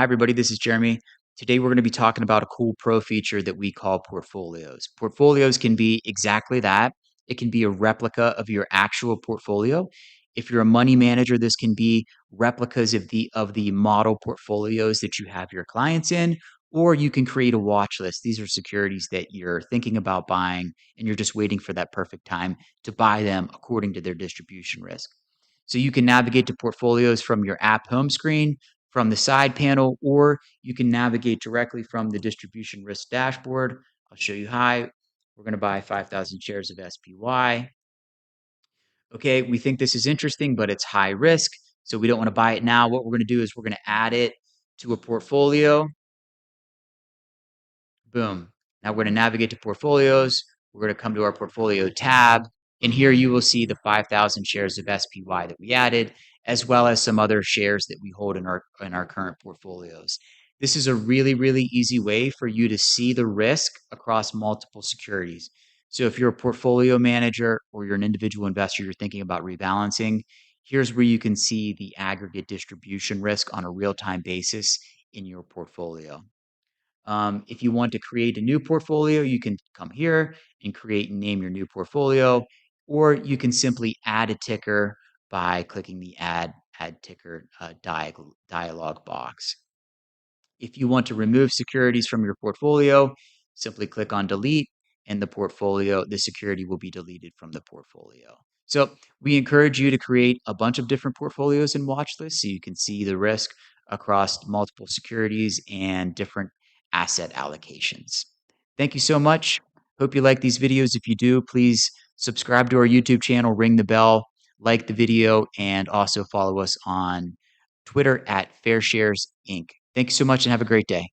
Hi, everybody. This is Jeremy. Today, we're going to be talking about a cool pro feature that we call portfolios. Portfolios can be exactly that. It can be a replica of your actual portfolio. If you're a money manager, this can be replicas of the model portfolios that you have your clients in, or you can create a watch list. These are securities that you're thinking about buying, and you're just waiting for that perfect time to buy them according to their distribution risk. So you can navigate to portfolios from your app home screen, from the side panel, or you can navigate directly from the distribution risk dashboard. I'll show you how. We're going to buy 5,000 shares of SPY. Okay, we think this is interesting, but it's high risk, so we don't want to buy it now. What we're going to do is we're going to add it to a portfolio. Boom. Now we're going to navigate to portfolios. We're going to come to our portfolio tab. And here you will see the 5,000 shares of SPY that we added, as well as some other shares that we hold in our current portfolios. This is a really, really easy way for you to see the risk across multiple securities. So if you're a portfolio manager or you're an individual investor, you're thinking about rebalancing, here's where you can see the aggregate distribution risk on a real-time basis in your portfolio. If you want to create a new portfolio, you can come here and create and name your new portfolio, or you can simply add a ticker by clicking the add ticker dialog box. If you want to remove securities from your portfolio, simply click on delete and the security will be deleted from the portfolio. So we encourage you to create a bunch of different portfolios and watch lists so you can see the risk across multiple securities and different asset allocations. Thank you so much. Hope you like these videos. If you do, please subscribe to our YouTube channel, ring the bell, like the video, and also follow us on Twitter at FairShares Inc. Thank you so much and have a great day.